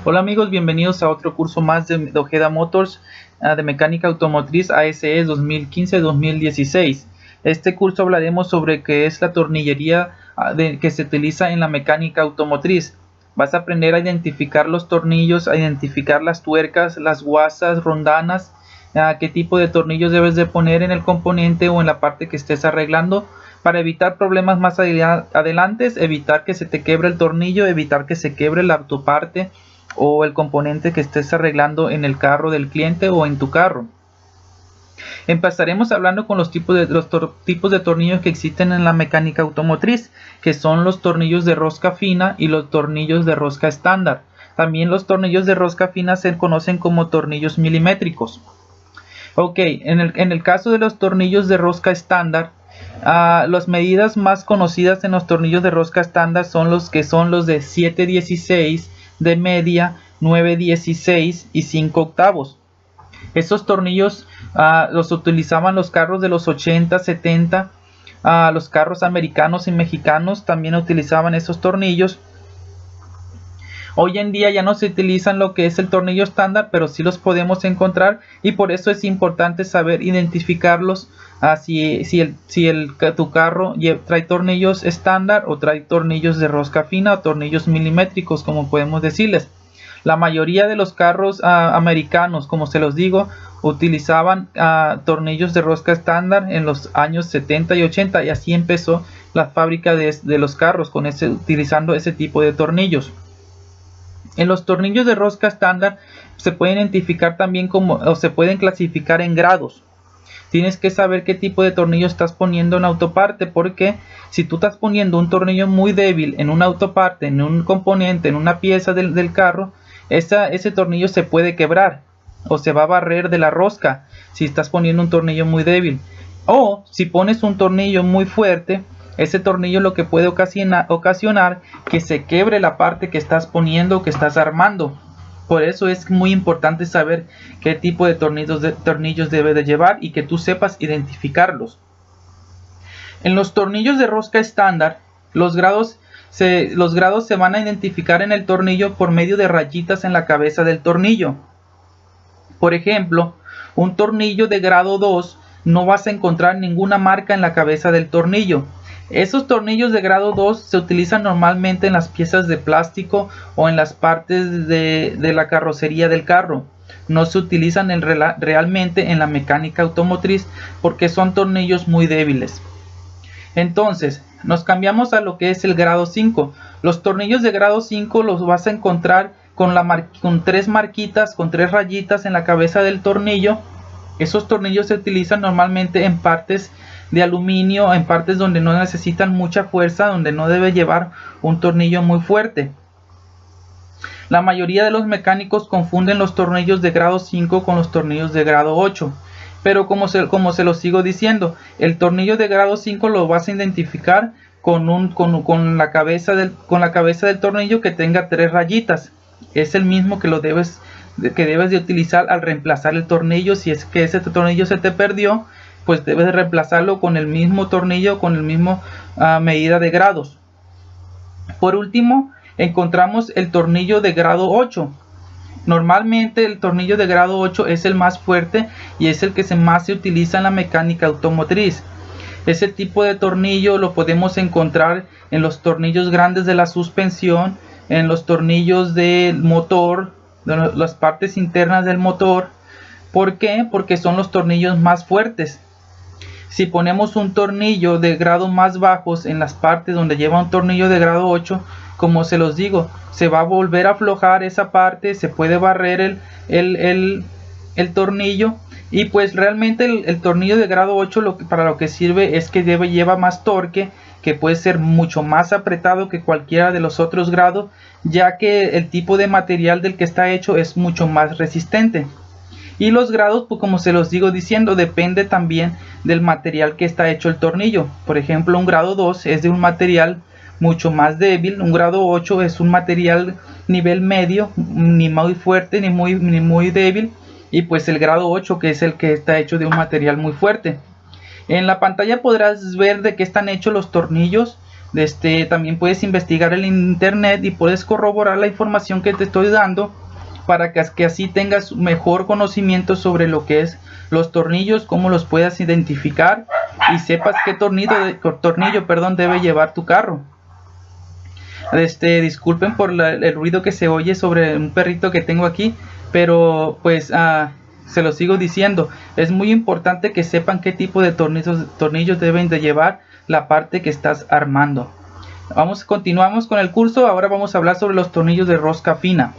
Hola amigos, bienvenidos a otro curso más de Ojeda Motors de mecánica automotriz ASE 2015-2016. Este curso hablaremos sobre qué es la tornillería que se utiliza en la mecánica automotriz. Vas a aprender a identificar los tornillos, a identificar las tuercas, las guasas, rondanas, qué tipo de tornillos debes de poner en el componente o en la parte que estés arreglando para evitar problemas más adelante, evitar que se te quiebre el tornillo, evitar que se quiebre la autoparte o el componente que estés arreglando en el carro del cliente o en tu carro. Empezaremos hablando con los tipos de tornillos que existen en la mecánica automotriz, que son los tornillos de rosca fina y los tornillos de rosca estándar. También los tornillos de rosca fina se conocen como tornillos milimétricos. Ok, en el caso de los tornillos de rosca estándar, las medidas más conocidas en los tornillos de rosca estándar son los de 7/16 de media, 9/16 y 5 octavos. Estos tornillos los utilizaban los carros de los 80, 70, los carros americanos y mexicanos también utilizaban esos tornillos. Hoy en día ya no se utilizan lo que es el tornillo estándar, pero sí los podemos encontrar y por eso es importante saber identificarlos. Tu carro trae tornillos estándar o trae tornillos de rosca fina o tornillos milimétricos, como podemos decirles. La mayoría de los carros americanos, como se los digo, utilizaban tornillos de rosca estándar en los años 70 y 80 y así empezó la fábrica de los carros utilizando ese tipo de tornillos. En los tornillos de rosca estándar se pueden identificar también se pueden clasificar en grados. Tienes que saber qué tipo de tornillo estás poniendo en autoparte, porque si tú estás poniendo un tornillo muy débil en una autoparte, en un componente, en una pieza del carro, ese tornillo se puede quebrar o se va a barrer de la rosca si estás poniendo un tornillo muy débil. O si pones un tornillo muy fuerte, ese tornillo lo que puede ocasionar que se quiebre la parte que estás poniendo, que estás armando. Por eso es muy importante saber qué tipo de tornillos debe de llevar y que tú sepas identificarlos. En los tornillos de rosca estándar, los grados se van a identificar en el tornillo por medio de rayitas en la cabeza del tornillo. Por ejemplo, un tornillo de grado 2 no vas a encontrar ninguna marca en la cabeza del tornillo. Esos tornillos de grado 2 se utilizan normalmente en las piezas de plástico o en las partes de la carrocería del carro. No se utilizan realmente en la mecánica automotriz porque son tornillos muy débiles. Entonces, nos cambiamos a lo que es el grado 5. Los tornillos de grado 5 los vas a encontrar con tres marquitas, con tres rayitas en la cabeza del tornillo. Esos tornillos se utilizan normalmente en partes de aluminio, en partes donde no necesitan mucha fuerza, donde no debe llevar un tornillo muy fuerte. La mayoría de los mecánicos confunden los tornillos de grado 5 con los tornillos de grado 8. Pero como se los sigo diciendo, el tornillo de grado 5 lo vas a identificar con la cabeza del tornillo que tenga tres rayitas. Es el mismo que debes de utilizar al reemplazar el tornillo. Si es que ese tornillo se te perdió, pues debes de reemplazarlo con el mismo tornillo, con el mismo medida de grados. Por último, encontramos el tornillo de grado 8. Normalmente el tornillo de grado 8 es el más fuerte y es el que más se utiliza en la mecánica automotriz. Ese tipo de tornillo lo podemos encontrar en los tornillos grandes de la suspensión, en los tornillos del motor, de las partes internas del motor. ¿Por qué? Porque son los tornillos más fuertes. Si ponemos un tornillo de grado más bajos en las partes donde lleva un tornillo de grado 8, como se los digo, se va a volver a aflojar esa parte, se puede barrer el tornillo y pues realmente el tornillo de grado 8 para lo que sirve es que lleva más torque, que puede ser mucho más apretado que cualquiera de los otros grados, ya que el tipo de material del que está hecho es mucho más resistente. Y los grados, pues como se los digo diciendo, depende también del material que está hecho el tornillo. Por ejemplo, un grado 2 es de un material mucho más débil, un grado 8 es un material nivel medio, ni muy fuerte ni muy débil, y pues el grado 8 que es el que está hecho de un material muy fuerte. En la pantalla podrás ver de qué están hechos los tornillos. También puedes investigar en internet y puedes corroborar la información que te estoy dando para que así tengas mejor conocimiento sobre lo que es los tornillos, cómo los puedas identificar y sepas qué tornillo debe llevar tu carro. Disculpen por el ruido que se oye sobre un perrito que tengo aquí, pero pues se lo sigo diciendo, es muy importante que sepan qué tipo de tornillos deben de llevar la parte que estás armando. Continuamos con el curso. Ahora vamos a hablar sobre los tornillos de rosca fina.